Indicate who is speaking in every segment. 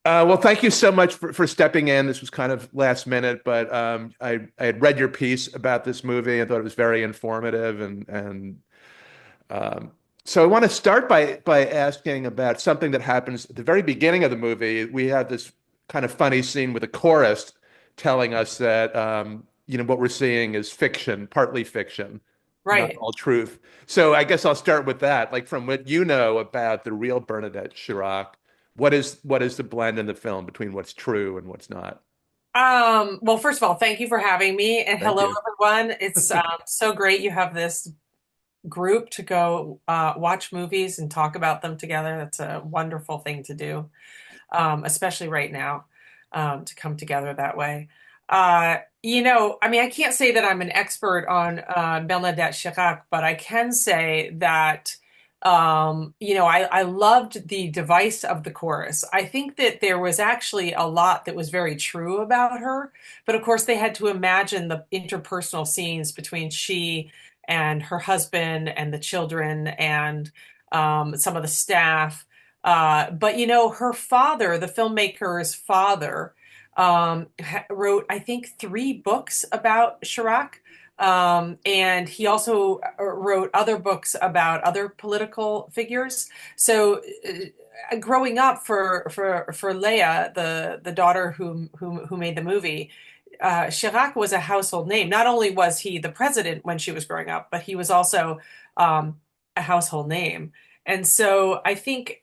Speaker 1: Well, thank you so much for stepping in. This was kind of last minute, but I had read your piece about this movie. I thought it was very informative, and um, so I want to start by asking about something that happens at the very beginning of the movie. We have this kind of funny scene with a chorus telling us that what we're seeing is fiction, partly fiction, not
Speaker 2: Right.
Speaker 1: all truth. So I guess I'll start with that. Like from what you know about the real Bernadette Chirac, what is the blend in the film between what's true and what's not?
Speaker 2: Well, first of all, thank you for having me, and
Speaker 1: Thank
Speaker 2: hello,
Speaker 1: you.
Speaker 2: everyone. It's so great you have this group to go watch movies and talk about them together. That's a wonderful thing to do, especially right now, to come together that way. I mean, I can't say that I'm an expert on Bernadette Chirac, but I can say that, I loved the device of the chorus. I think that there was actually a lot that was very true about her, but of course, they had to imagine the interpersonal scenes between she and her husband and the children and some of the staff. But her father, the filmmaker's father, wrote, I think, three books about Chirac. And he also wrote other books about other political figures. So, growing up for Leia, the daughter who made the movie, Chirac was a household name. Not only was he the president when she was growing up, but he was also a household name. And so I think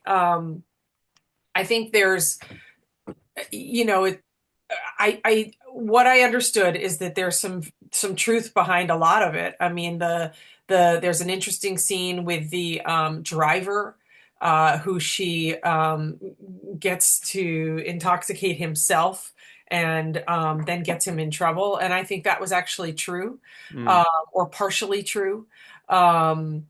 Speaker 2: there's, you know, I what I understood is that there's some truth behind a lot of it. I mean, there's an interesting scene with the driver who she gets to intoxicate himself and then gets him in trouble. And I think that was actually true,
Speaker 1: Mm,
Speaker 2: or partially true. Um,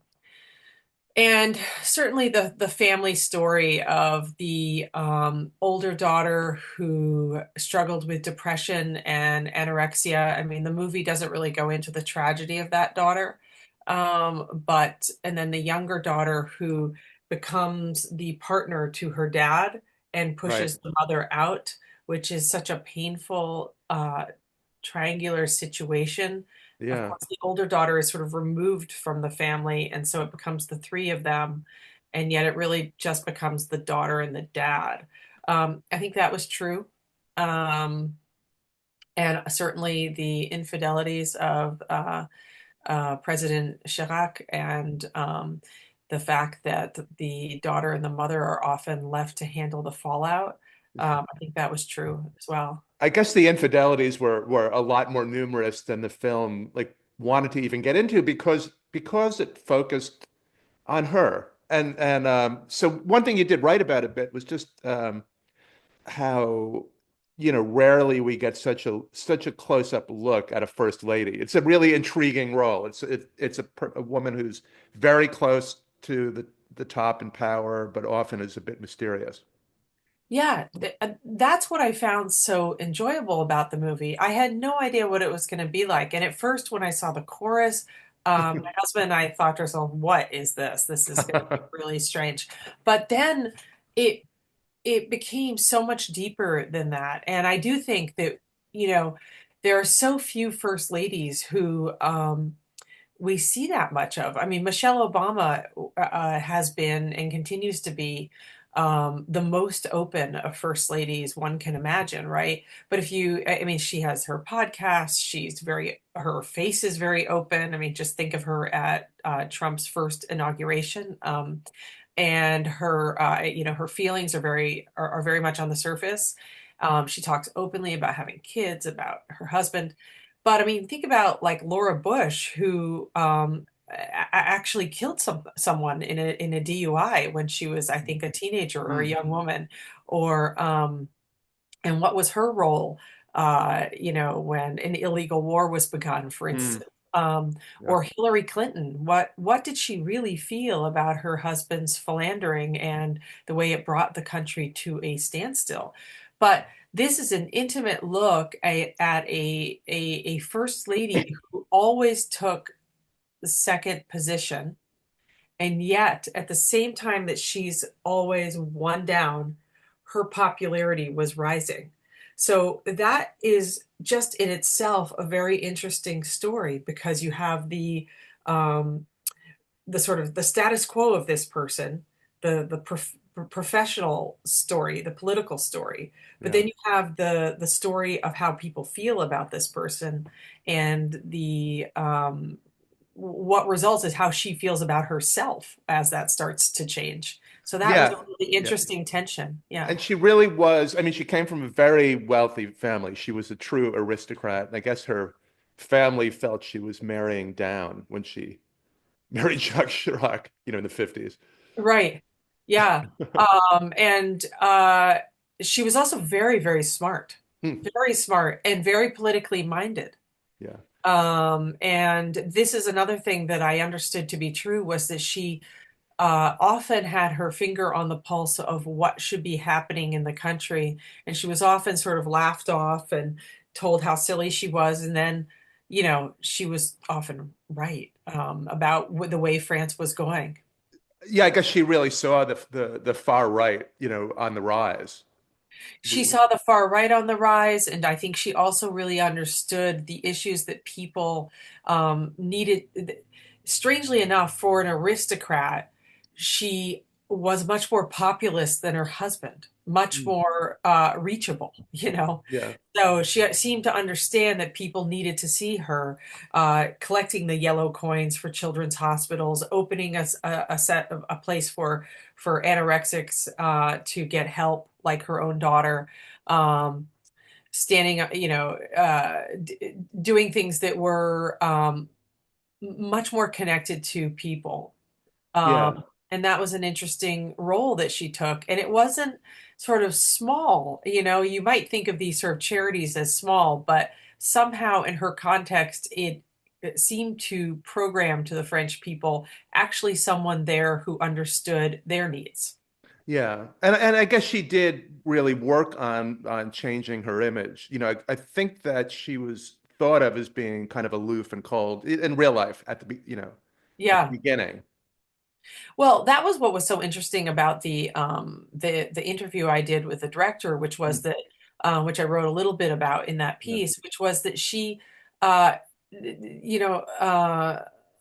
Speaker 2: and certainly the family story of the older daughter who struggled with depression and anorexia. I mean, the movie doesn't really go into the tragedy of that daughter. But, and then the younger daughter who becomes the partner to her dad and
Speaker 1: right.
Speaker 2: pushes the mother out, which is such a painful triangular situation. Of
Speaker 1: Yeah.
Speaker 2: course, the older daughter is sort of removed from the family, and so it becomes the three of them, and yet it really just becomes the daughter and the dad. I think that was true. Um, and certainly the infidelities of President Chirac and the fact that the daughter and the mother are often left to handle the fallout. I think that was true as well.
Speaker 1: I guess the infidelities were a lot more numerous than the film like wanted to even get into because it focused on her. And so one thing you did right about a bit was just how rarely we get such a close-up look at a first lady. It's a really intriguing role. It's a woman who's very close to the top in power, but often is a bit mysterious.
Speaker 2: Yeah, that's what I found so enjoyable about the movie. I had no idea what it was going to be like. And at first, when I saw the chorus, my husband and I thought to ourselves, what is this? This is going to be really strange. But then it it became so much deeper than that. And I do think that, you know, there are so few first ladies who we see that much of. I mean, Michelle Obama has been and continues to be the most open of first ladies one can imagine, right? But if you, I mean, she has her podcast. Her face is very open. I mean, just think of her at Trump's first inauguration. And her feelings are very much on the surface. She talks openly about having kids, about her husband. But I mean, think about like Laura Bush, who actually killed someone in a DUI when she was, I think, a teenager or a
Speaker 1: Mm,
Speaker 2: young woman. Or and what was her role? When an illegal war was begun, for
Speaker 1: mm,
Speaker 2: instance.
Speaker 1: yeah.
Speaker 2: Or Hillary Clinton, what did she really feel about her husband's philandering and the way it brought the country to a standstill? But this is an intimate look at a first lady who always took the second position, and yet at the same time that she's always one down, her popularity was rising. So that is just in itself a very interesting story because you have um, the sort of the status quo of this person, the professional story, the political story, but
Speaker 1: Yeah.
Speaker 2: then you have the story of how people feel about this person, and the what results is how she feels about herself as that starts to change. So that was a
Speaker 1: Yeah.
Speaker 2: really
Speaker 1: Yeah.
Speaker 2: interesting tension. Yeah.
Speaker 1: And she really was, I mean, she came from a very wealthy family. She was a true aristocrat. And I guess her family felt she was marrying down when she married Jacques Chirac, in the 50s.
Speaker 2: Right. Yeah. And she was also very, very
Speaker 1: Hmm.
Speaker 2: very smart and very politically minded.
Speaker 1: Yeah.
Speaker 2: And this is another thing that I understood to be true was that she often had her finger on the pulse of what should be happening in the country. And she was often sort of laughed off and told how silly she was. And then, she was often right about the way France was going.
Speaker 1: Yeah, I guess she really saw the far right, on the rise.
Speaker 2: She saw the far right on the rise, and I think she also really understood the issues that people needed. Strangely enough, for an aristocrat, she was much more populist than her husband, much
Speaker 1: Mm.
Speaker 2: more reachable,
Speaker 1: Yeah.
Speaker 2: So she seemed to understand that people needed to see her collecting the yellow coins for children's hospitals, opening a place for anorexics to get help, like her own daughter, um, standing, doing things that were much more connected to people.
Speaker 1: Yeah.
Speaker 2: And that was an interesting role that she took. And it wasn't sort of small. You might think of these sort of charities as small, but somehow in her context, it seemed to program to the French people actually someone there who understood their needs.
Speaker 1: Yeah. And I guess she did really work on changing her image. I think that she was thought of as being kind of aloof and cold in real life at the
Speaker 2: Yeah.
Speaker 1: beginning.
Speaker 2: Well, that was what was so interesting about the interview I did with the director, which was
Speaker 1: Mm.
Speaker 2: that which I wrote a little bit about in that
Speaker 1: Yeah.
Speaker 2: piece, which was that she uh you know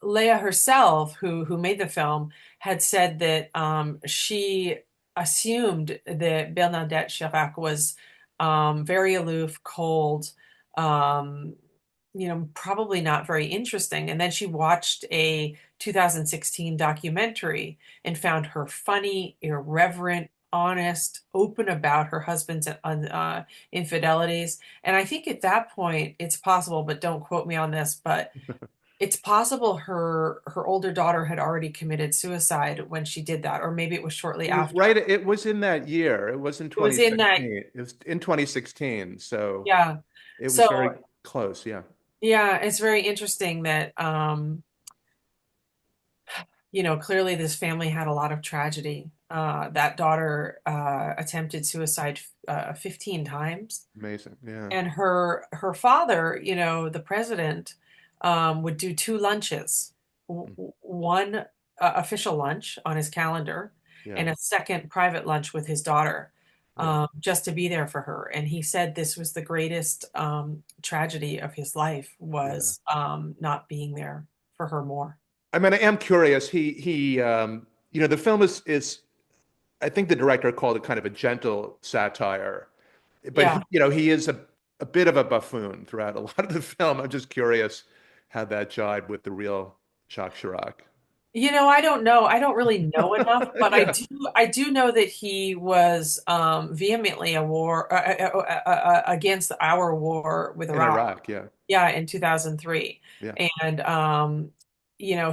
Speaker 2: Leia herself, who made the film, had said that she assumed that Bernadette Chirac was very aloof, cold, um, probably not very interesting. And then she watched a 2016 documentary and found her funny, irreverent, honest, open about her husband's infidelities. And I think at that point, it's possible, but don't quote me on this, but it's possible her older daughter had already committed suicide when she did that, or maybe it was shortly
Speaker 1: It was
Speaker 2: after.
Speaker 1: right. It was in that year. It was in
Speaker 2: It was in that,
Speaker 1: 2016. It was in 2016. So
Speaker 2: yeah.
Speaker 1: it was
Speaker 2: So
Speaker 1: very close. Yeah.
Speaker 2: yeah, it's very interesting that clearly this family had a lot of tragedy. That daughter attempted suicide 15 times.
Speaker 1: Amazing. Yeah.
Speaker 2: And her father, the president, would do two lunches,
Speaker 1: Mm.
Speaker 2: one official lunch on his calendar,
Speaker 1: Yeah.
Speaker 2: and a second private lunch with his daughter,
Speaker 1: Yeah.
Speaker 2: just to be there for her. And he said this was the greatest tragedy of his life
Speaker 1: Yeah.
Speaker 2: was not being there for her more.
Speaker 1: I mean, I am curious. The film is I think the director called it kind of a gentle satire, but
Speaker 2: Yeah.
Speaker 1: he is a bit of a buffoon throughout a lot of the film. I'm just curious how that jibed with the real Jacques Chirac.
Speaker 2: I don't know. I don't really know enough, but I
Speaker 1: Yeah.
Speaker 2: do know that he was vehemently against our war with
Speaker 1: In
Speaker 2: Iraq.
Speaker 1: Iraq. Yeah.
Speaker 2: Yeah, in 2003.
Speaker 1: Yeah.
Speaker 2: And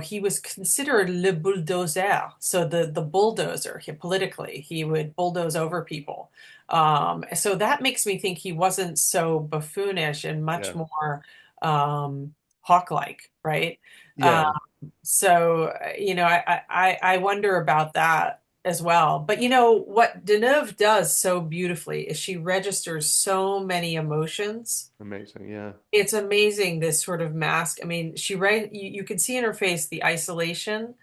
Speaker 2: he was considered le bulldozer, so the bulldozer. Politically, he would bulldoze over people. So that makes me think he wasn't so buffoonish and much
Speaker 1: Yeah.
Speaker 2: more hawk-like, right? Uh,
Speaker 1: Yeah.
Speaker 2: I wonder about that as well. But what Deneuve does so beautifully is she registers so many emotions.
Speaker 1: Amazing. Yeah.
Speaker 2: It's amazing, this sort of mask. I mean, you can see in her face the isolation,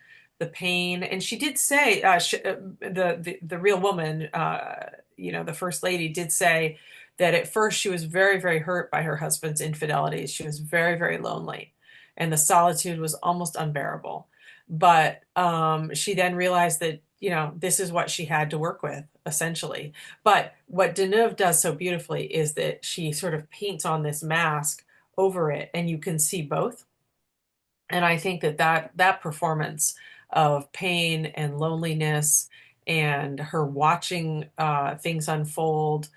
Speaker 2: the pain. And she did say, the real woman, the first lady did say that at first she was very, very hurt by her husband's infidelities. She was very, very lonely, and the solitude was almost unbearable. But she then realized that, this is what she had to work with, essentially. But what Deneuve does so beautifully is that she sort of paints on this mask over it, and you can see both. And I think that performance of pain and loneliness and her watching things unfold,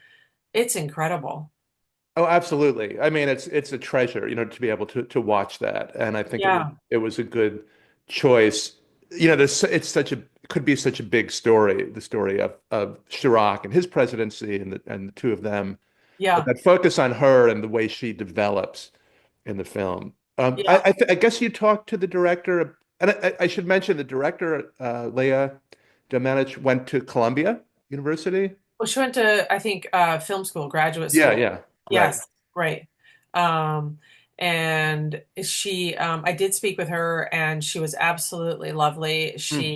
Speaker 2: it's incredible.
Speaker 1: Oh, absolutely. I mean, it's a treasure, to be able to watch that, and I think
Speaker 2: Yeah,
Speaker 1: it was a good choice. It's such a could be such a big story, the story of Chirac and his presidency, and the two of them, but
Speaker 2: yeah,
Speaker 1: that focus on her and the way she develops in the film.
Speaker 2: yeah.
Speaker 1: I guess you talked to the director, and I should mention the director, 𝙀𝙀𝙀𝙀 went to Columbia University.
Speaker 2: Well, she went to, I think, film school, graduate
Speaker 1: Yeah,
Speaker 2: school.
Speaker 1: yeah, right.
Speaker 2: Yes, right. Um, and I did speak with her, and she was absolutely lovely.
Speaker 1: Hmm.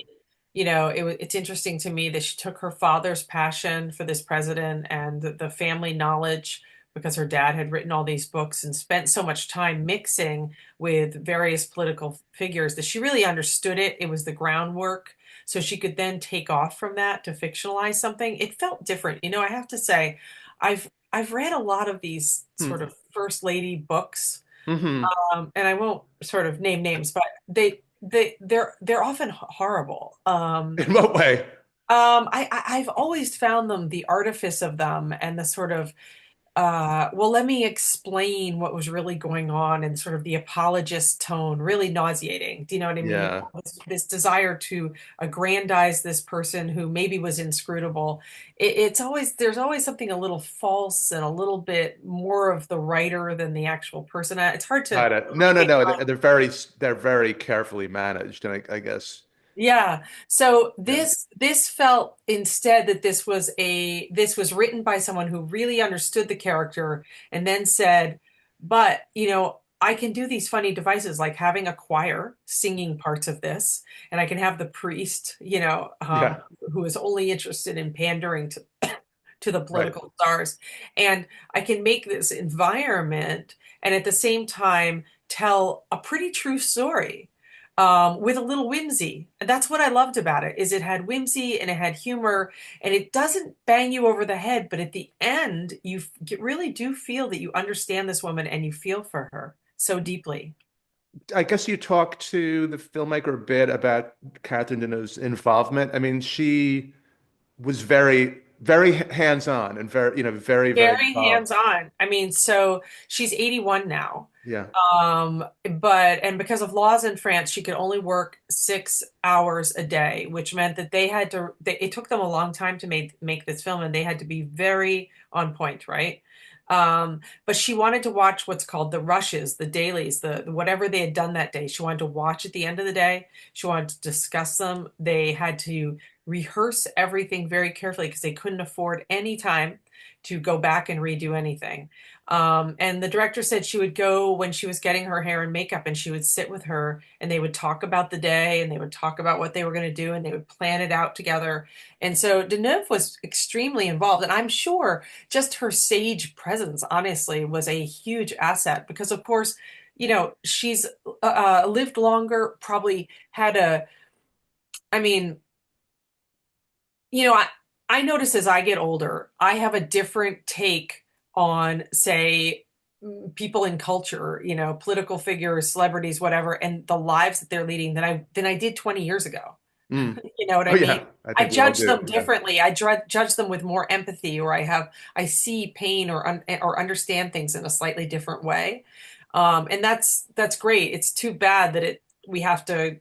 Speaker 2: It's interesting to me that she took her father's passion for this president and the family knowledge, because her dad had written all these books and spent so much time mixing with various political figures, that she really understood it. It was the groundwork. So she could then take off from that to fictionalize something. It felt different. I have to say, I've read a lot of these sort
Speaker 1: Hmm.
Speaker 2: of first lady books,
Speaker 1: Hmm.
Speaker 2: and I won't sort of name names, but they're often horrible.
Speaker 1: In what way?
Speaker 2: I've always found them, the artifice of them and the sort of, well, let me explain what was really going on, and sort of the apologist tone, really nauseating. Do you know what I mean?
Speaker 1: Yeah.
Speaker 2: This desire to aggrandize this person who maybe was inscrutable. There's always something a little false and a little bit more of the writer than the actual person. It's hard to.
Speaker 1: Got it. No, no, no. They're very carefully managed, and I guess.
Speaker 2: Yeah. So
Speaker 1: Yeah.
Speaker 2: this felt instead that this was written by someone who really understood the character, and then said, but I can do these funny devices, like having a choir singing parts of this, and I can have the priest,
Speaker 1: Yeah.
Speaker 2: who is only interested in pandering to the
Speaker 1: Right.
Speaker 2: political stars, and I can make this environment and at the same time tell a pretty true story, with a little whimsy. And that's what I loved about it, is it had whimsy and it had humor, and it doesn't bang you over the head, but at the end really do feel that you understand this woman and you feel for her so deeply.
Speaker 1: I guess you talked to the filmmaker a bit about Catherine Deneuve's involvement. I mean, she was very, very hands-on and very, very, very
Speaker 2: Very
Speaker 1: involved.
Speaker 2: hands-on. I mean, so she's 81 now.
Speaker 1: Yeah.
Speaker 2: And because of laws in France, she could only work 6 hours a day, which meant that it took them a long time to make this film, and they had to be very on point, right? But she wanted to watch what's called the rushes, the dailies, the whatever they had done that day. She wanted to watch at the end of the day. She wanted to discuss them. They had to rehearse everything very carefully because they couldn't afford any time to go back and redo anything. And the director said she would go when she was getting her hair and makeup, and she would sit with her, and they would talk about the day, and they would talk about what they were going to do, and they would plan it out together. And so Deneuve was extremely involved. And I'm sure just her sage presence, honestly, was a huge asset because, of course, she's lived longer, probably had I mean, I notice as I get older, I have a different take on, say, people in culture, political figures, celebrities, whatever, and the lives that they're leading than I did 20 years ago.
Speaker 1: Mm.
Speaker 2: You know what
Speaker 1: Oh
Speaker 2: I mean?
Speaker 1: yeah, I
Speaker 2: I
Speaker 1: think we all
Speaker 2: judge
Speaker 1: do.
Speaker 2: them
Speaker 1: Yeah.
Speaker 2: differently. I judge them with more empathy, or I see pain, or understand things in a slightly different way. And that's great. It's too bad that we have to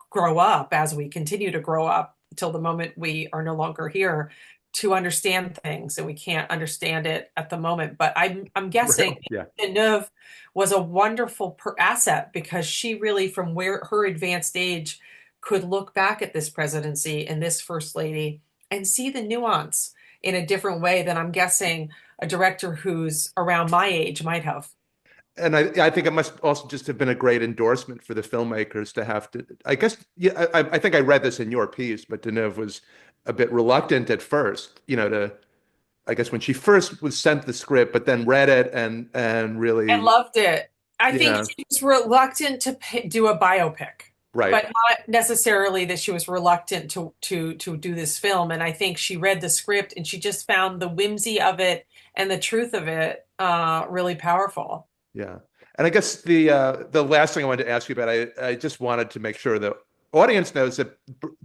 Speaker 2: grow up as we continue to grow up until the moment we are no longer here to understand things, and we can't understand it at the moment. But I'm guessing
Speaker 1: Yeah.
Speaker 2: Deneuve was a wonderful asset, because she really, from where her advanced age, could look back at this presidency and this first lady and see the nuance in a different way than I'm guessing a director who's around my age might have.
Speaker 1: and I think it must also just have been a great endorsement for the filmmakers to have to, I guess, yeah, I think I read this in your piece, but Deneuve was a bit reluctant at first, I guess when she first was sent the script, but then read it and
Speaker 2: I
Speaker 1: really,
Speaker 2: loved it. I think
Speaker 1: yeah,
Speaker 2: she was reluctant to do a biopic,
Speaker 1: right.
Speaker 2: but not necessarily that she was reluctant to do this film. And I think she read the script and she just found the whimsy of it and the truth of it really powerful.
Speaker 1: Yeah. And I guess the last thing I wanted to ask you about, I just wanted to make sure the audience knows that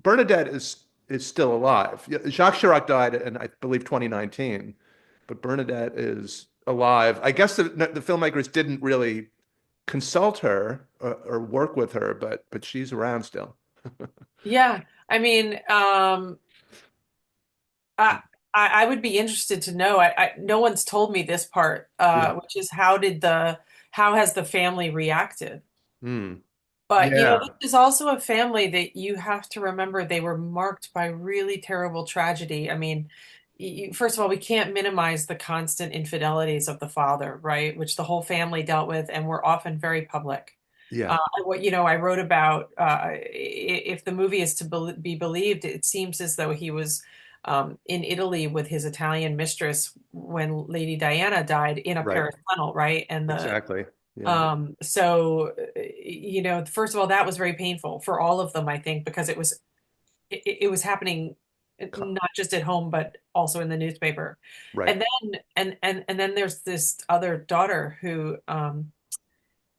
Speaker 1: Bernadette is still alive. Yeah, Jacques Chirac died in, I believe, 2019, but Bernadette is alive. I guess the filmmakers didn't really consult her or work with her, but she's around still.
Speaker 2: Yeah. I mean, I, I would be interested to know. No one's told me this part,
Speaker 1: Yeah.
Speaker 2: which is how has the family reacted?
Speaker 1: Hmm.
Speaker 2: But
Speaker 1: Yeah.
Speaker 2: this is also a family that you have to remember they were marked by really terrible tragedy. I mean, first of all, we can't minimize the constant infidelities of the father, right? Which the whole family dealt with and were often very public.
Speaker 1: Yeah.
Speaker 2: I wrote about if the movie is to be believed, it seems as though he was in Italy with his Italian mistress when Lady Diana died in a
Speaker 1: Right.
Speaker 2: Paris tunnel, right? And
Speaker 1: Exactly. Yeah.
Speaker 2: first of all, that was very painful for all of them, I think, because it was happening not just at home, but also in the newspaper.
Speaker 1: Right.
Speaker 2: And then there's this other daughter who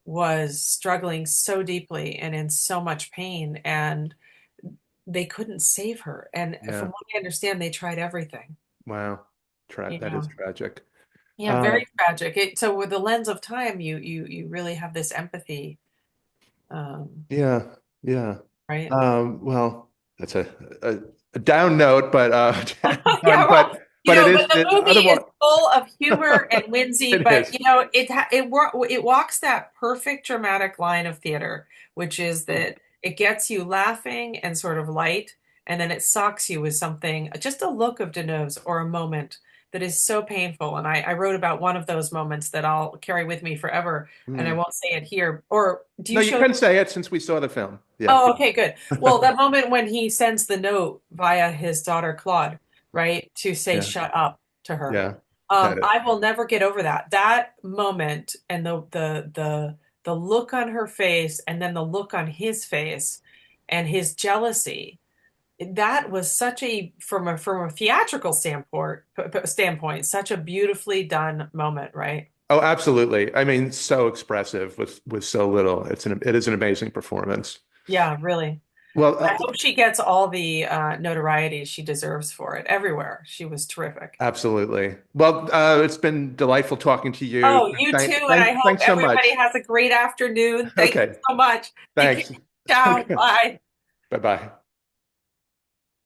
Speaker 2: was struggling so deeply and in so much pain, and they couldn't save her. And from
Speaker 1: Yeah.
Speaker 2: what I understand, they tried everything,
Speaker 1: Wow.
Speaker 2: you
Speaker 1: That is
Speaker 2: know.
Speaker 1: tragic.
Speaker 2: Yeah,
Speaker 1: Uh,
Speaker 2: very tragic. So with the lens of time, you really have this empathy, um,
Speaker 1: yeah. Yeah.
Speaker 2: right?
Speaker 1: Well, that's a, a down note, but
Speaker 2: Yeah, well,
Speaker 1: but it
Speaker 2: but
Speaker 1: is
Speaker 2: the movie is
Speaker 1: otherwise
Speaker 2: full of humor and whimsy,
Speaker 1: it
Speaker 2: but
Speaker 1: is.
Speaker 2: it walks that perfect dramatic line of theater, which is that it gets you laughing and sort of light, and then it socks you with something, just a look of Deneuve's or a moment that is so painful. And I wrote about one of those moments that I'll carry with me forever, and I
Speaker 1: Hmm.
Speaker 2: won't say it here. Or do
Speaker 1: No,
Speaker 2: you
Speaker 1: you
Speaker 2: show?
Speaker 1: can say it since we saw the film. Yeah.
Speaker 2: Oh, okay, good. Well, that moment when he sends the note via his daughter Claude, right, to say
Speaker 1: Yeah.
Speaker 2: shut up to her.
Speaker 1: Yeah. That is.
Speaker 2: I will never get over that. That moment and the look on her face and then the look on his face and his jealousy. That was such a from a theatrical standpoint, such a beautifully done moment, right?
Speaker 1: Oh, absolutely. I mean, so expressive with so little. It is an amazing performance.
Speaker 2: Yeah, really.
Speaker 1: Well,
Speaker 2: I hope she gets all the notoriety she deserves for it everywhere. She was terrific.
Speaker 1: absolutely. Well, it's been delightful talking to you.
Speaker 2: Oh, you too, and I hope
Speaker 1: Thanks so
Speaker 2: everybody
Speaker 1: much.
Speaker 2: has a great afternoon. Thank you
Speaker 1: Okay.
Speaker 2: so much. Take care.
Speaker 1: Thanks.
Speaker 2: Ciao. Bye.
Speaker 1: Bye-bye.